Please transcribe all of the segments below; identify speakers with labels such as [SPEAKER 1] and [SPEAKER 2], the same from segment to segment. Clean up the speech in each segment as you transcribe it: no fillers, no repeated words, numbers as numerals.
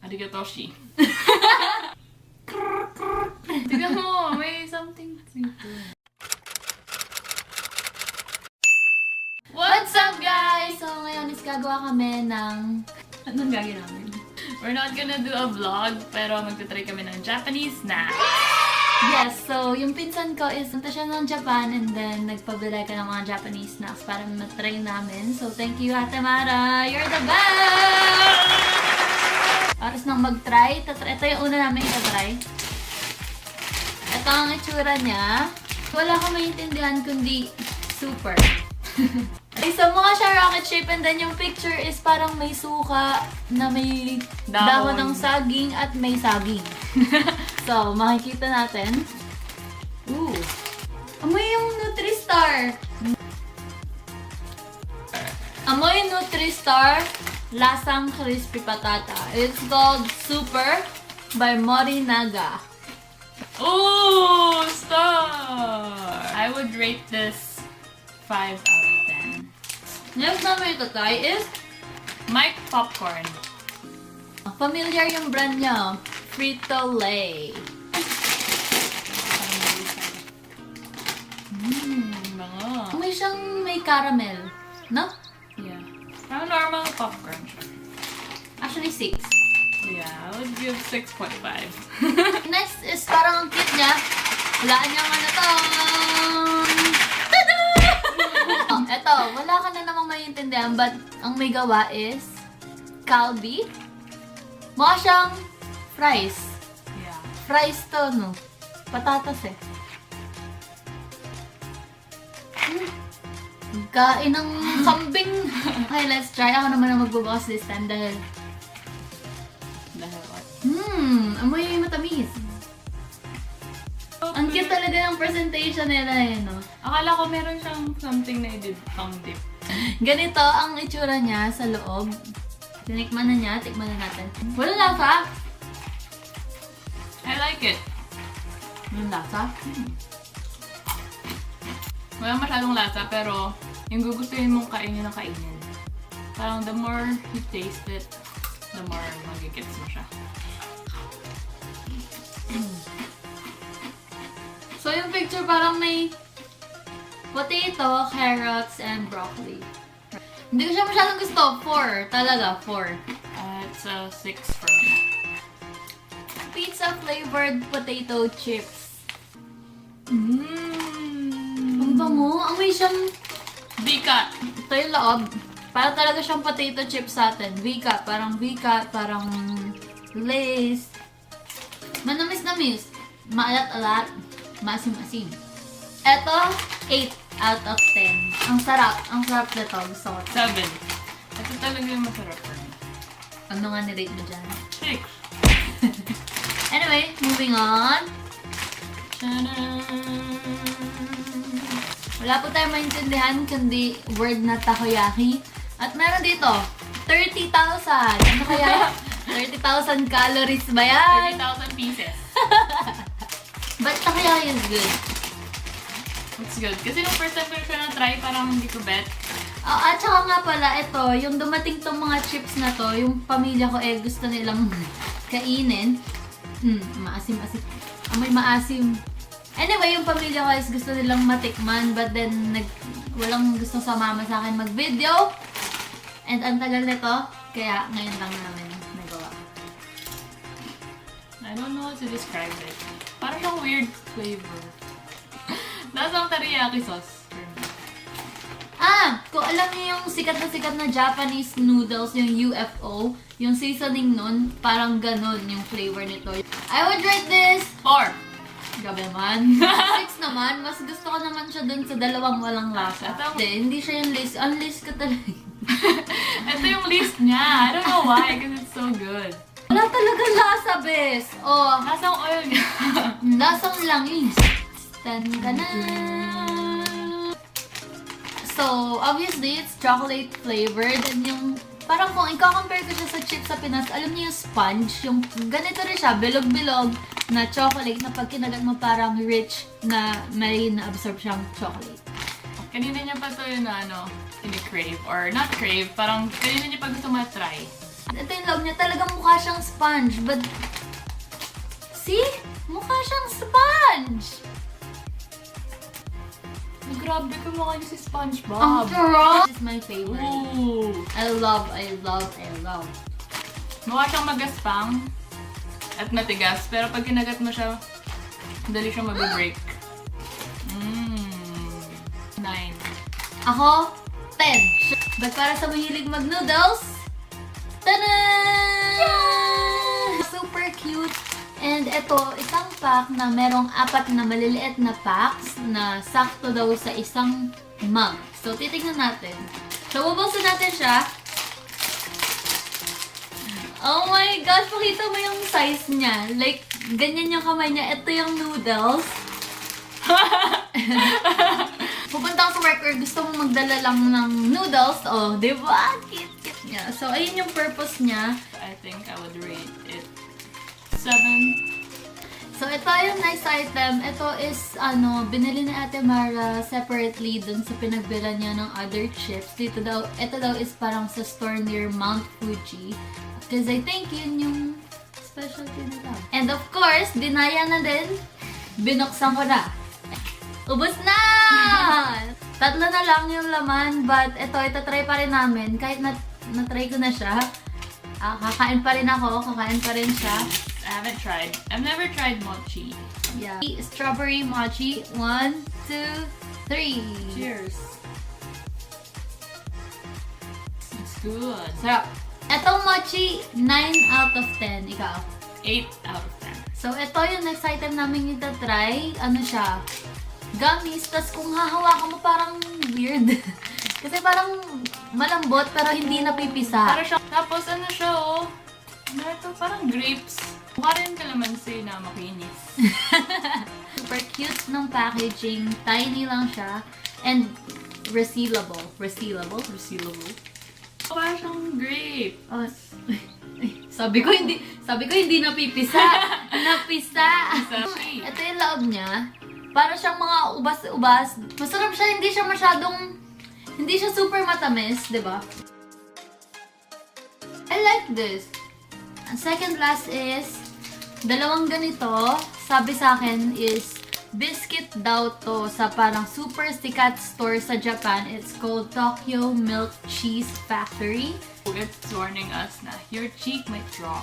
[SPEAKER 1] Arigatoshi. Tignan mo, may something dito.
[SPEAKER 2] What's up, guys? So, ngayon is gagawa kami ng...
[SPEAKER 1] Anong gagawin namin? We're not gonna do a vlog, pero magtitry kami ng Japanese snacks.
[SPEAKER 2] Yes, so yung pinsan ko is punta siya ng Japan and then nagpabili ka ng mga Japanese snacks para matry namin. So, thank you, Ate Mara! You're the best! Oras nang mag-try. Ito yung una namin itatry. Ito ang itsura niya. Wala akong maintindihan kundi super. Okay, so mukha siya rocket shape and then yung picture is parang may suka na may dahon ng saging at may saging. So, makikita natin. Ooh! Amoy yung Nutri-Star! Amoy Nutri-Star, lasang crispy patata. It's called Super by Morinaga.
[SPEAKER 1] Ooh! Star! I would rate this 5 out of 10.
[SPEAKER 2] Next namin ito try is
[SPEAKER 1] Mike Popcorn.
[SPEAKER 2] familiar yung brand niya. Frito-Lay.
[SPEAKER 1] Mga.
[SPEAKER 2] May siyang may caramel. No?
[SPEAKER 1] Yeah. Parang normal popcorn siya.
[SPEAKER 2] Actually, 6.
[SPEAKER 1] Yeah, I would give 6.5.
[SPEAKER 2] Next is parang ang cute niya. Walaan niyang ano to. Tada! Oh, eto, wala ka na namang maintindihan but ang may gawa is kalbi. Mukha siyang fries.
[SPEAKER 1] Yeah.
[SPEAKER 2] Fries to, no? Patatas eh. Kain ng kambing. Okay, let's try. Ako naman ang magbubukas this time dahil
[SPEAKER 1] what?
[SPEAKER 2] amoy matamis. Ang cute talaga ng presentation nila eh, no?
[SPEAKER 1] Akala ko meron siyang something na i-dip pang dip.
[SPEAKER 2] Ganito ang itsura niya sa loob. Tinikman na niya. Tikman na natin. Walang lasa.
[SPEAKER 1] I like it.
[SPEAKER 2] Walang lasa?
[SPEAKER 1] Wala masyadong lasa, pero yung gugustuhin mong kainin na kainin. Parang the more you taste it, the more magigets mo siya.
[SPEAKER 2] So yung picture parang may potato, carrots, and broccoli. Hindi ko siya masyadong gusto. 4. Talaga, 4.
[SPEAKER 1] It's a 6 for me.
[SPEAKER 2] Pizza flavored potato chips. Ang bango. Amoy siyang...
[SPEAKER 1] Bika!
[SPEAKER 2] Ito yung loob. Para talaga siyang potato chips sa atin. Vika. Parang Lay's. Manamis-namis. Maalat-alat. Maasim-asim. Ito, 8 out of 10. Ang sarap. Ang sarap nito. Gusto ko.
[SPEAKER 1] 7. Ito talaga yung masarap for me.
[SPEAKER 2] Ano nga nirate mo dyan?
[SPEAKER 1] 6.
[SPEAKER 2] Anyway, moving on. Wala po tayong maintindihan kundi word na takoyaki. At meron dito, 30,000. Ano kaya? 30,000 calories ba yan?
[SPEAKER 1] 30,000 pieces.
[SPEAKER 2] But takoyaki is good.
[SPEAKER 1] It's good. Kasi nung first time ko siya na-try, parang hindi ko bet.
[SPEAKER 2] At saka nga pala, ito, yung dumating tong mga chips na to, yung pamilya ko gusto nilang kainin. Maasim-asim. Amoy maasim. Anyway, yung pamilya ko is gusto nilang matikman, but then walang gusto sumama sa akin mag-video. And ang tagal nito, kaya ngayon lang namin nagawa.
[SPEAKER 1] I don't know how to describe it. Parang siyang weird flavor. Lasang teriyaki sauce.
[SPEAKER 2] Kung alam niyo yung sikat na Japanese noodles, yung UFO, yung seasoning nun, parang ganon yung flavor nito. I would rate this
[SPEAKER 1] 4.
[SPEAKER 2] Grabe naman. 6 naman. Mas gusto ko naman siya dun sa dalawang walang lasa. Hindi siya yung list. Unlist ko talaga.
[SPEAKER 1] Ito yung list niya. I don't know why, because it's so good.
[SPEAKER 2] Wala talagang lasa, bes. Oh,
[SPEAKER 1] Lasang oil niya.
[SPEAKER 2] lasang langis. Tandanan! So, obviously, it's chocolate flavored. And yung, parang kung i-compare ko siya sa chips sa Pinas, alam niyo yung sponge, yung ganito rin siya, bilog-bilog na chocolate na pag kinagat mo parang rich na may na-absorb siyang chocolate.
[SPEAKER 1] Kanina niya pa ito yung crave or not crave, parang kanina niya pa gusto mo try.
[SPEAKER 2] Ito yung loob niya, talagang mukha siyang sponge. But, see? Mukha siyang sponge!
[SPEAKER 1] Grabe ka mukha niyo si SpongeBob.
[SPEAKER 2] Ang sarap! This is my favorite.
[SPEAKER 1] Ooh.
[SPEAKER 2] I love.
[SPEAKER 1] Mukha siyang magaspang at matigas. Pero pag kinagat mo siya, dali siyang mag-break. 9.
[SPEAKER 2] Ako, 10. But para sa mahilig mag-noodles, tada! Super cute. And ito, isang pack na merong 4 na maliliit na packs na sakto daw sa isang mug. So, titignan natin. So, bubuksan natin siya. Oh my gosh, pakita mo yung size niya. Like, ganyan yung kamay niya. Ito yung noodles. Pupunta ako sa work or gusto mo magdala lang ng noodles. Oh, di ba? Cute niya. So, ayun yung purpose niya.
[SPEAKER 1] I think I would rate it 7.
[SPEAKER 2] So, ito yung nice item. Ito is, binili ni Ate Mara separately dun sa pinagbila niya ng other chips. Ito daw is parang sa store near Mount Fuji. Because I think yun yung specialty nila. And of course, dinaya na din. Binuksan ko na. Ubus na! 3 na lang yung laman, but ito try pa rin namin. Kahit na-try ko na siya. Kakain pa rin ako, kakain pa rin siya.
[SPEAKER 1] I haven't tried. I've never tried mochi.
[SPEAKER 2] Yeah. Strawberry mochi. 1, 2, 3.
[SPEAKER 1] Cheers. It's good.
[SPEAKER 2] Sarap. Etong mochi, 9 out of 10. Ikaw?
[SPEAKER 1] 8 out of 10.
[SPEAKER 2] So, ito yung next item namin itatry. Ano siya? Gummies. Tapos kung hahawakan mo, parang weird. Kasi parang malambot, pero hindi napipisa.
[SPEAKER 1] Tapos ano siya, oh. Ano ito? Parang grapes. Mukha rin kalamansi na makinis.
[SPEAKER 2] Super cute ng packaging. Tiny lang siya. And resealable. Resealable?
[SPEAKER 1] Mukha siyang grape.
[SPEAKER 2] Oh, sabi ko hindi napipisa. Napisa. Ito yung loob niya. Para siyang mga ubas-ubas. Masarap siya, hindi siya super matamis, 'di ba? I like this. Ang second last is dalawang ganito. Sabi sa akin is biscuit daw to sa parang super sikat store sa Japan. It's called Tokyo Milk Cheese Factory.
[SPEAKER 1] It's warning us na your cheek might drop.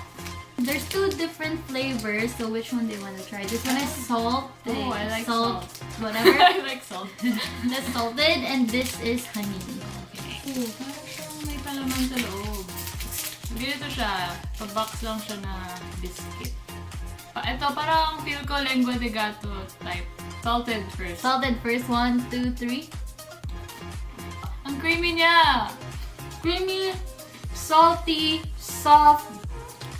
[SPEAKER 2] There's 2 different flavors, so which one do you want to try? This one is salt.
[SPEAKER 1] Oh, I like salt.
[SPEAKER 2] Whatever.
[SPEAKER 1] I like salt.
[SPEAKER 2] That's salted, and this is honey.
[SPEAKER 1] Okay. Oh, parang siyang may palaman sa loob. Ganito siya. Pa-box lang siya na biscuit. Ito parang feel ko lengua de gato type. Salted first.
[SPEAKER 2] Salted first. 1, 2, 3.
[SPEAKER 1] Ang creamy niya!
[SPEAKER 2] Creamy, salty, soft,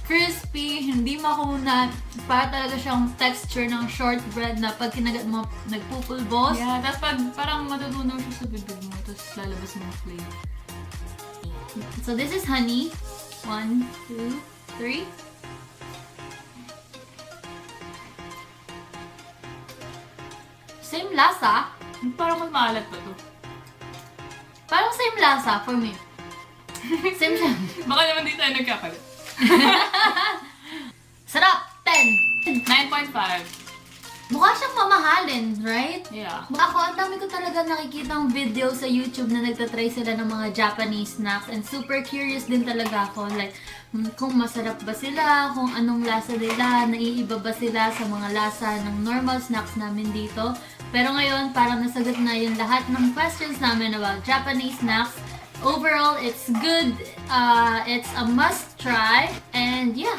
[SPEAKER 2] crispy, hindi makunat. Para talaga siyang texture ng shortbread na pag kinagat mo, nagpupulbos.
[SPEAKER 1] Yeah, tapos pag parang matutunaw siya sa bibig mo, tapos lalabas mo yung flavor.
[SPEAKER 2] So this is honey. 1, 2, 3. Same lasa.
[SPEAKER 1] Parang mas maalat pa to.
[SPEAKER 2] Parang same lasa for me. Same siya.
[SPEAKER 1] Baka naman di tayo nagkapalit.
[SPEAKER 2] Sarap! 10!
[SPEAKER 1] 9.5.
[SPEAKER 2] Mukha siyang mamahalin, right?
[SPEAKER 1] Yeah.
[SPEAKER 2] Ako, ang dami ko talaga nakikitang video sa YouTube na nagtatry sila ng mga Japanese snacks and super curious din talaga ako. Like, kung masarap ba sila, kung anong lasa nila, naiiba ba sila sa mga lasa ng normal snacks namin dito. Pero ngayon, parang nasagot na yung lahat ng questions namin about Japanese snacks. Overall, it's good. It's a must try. And yeah.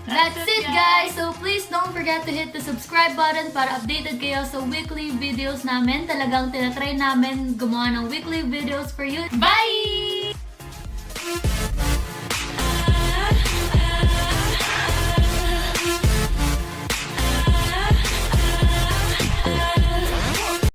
[SPEAKER 2] That's it, guys! So, please don't forget to hit the subscribe button para updated kayo sa weekly videos namin. Talagang tinatry namin gumawa ng weekly videos for you. Bye!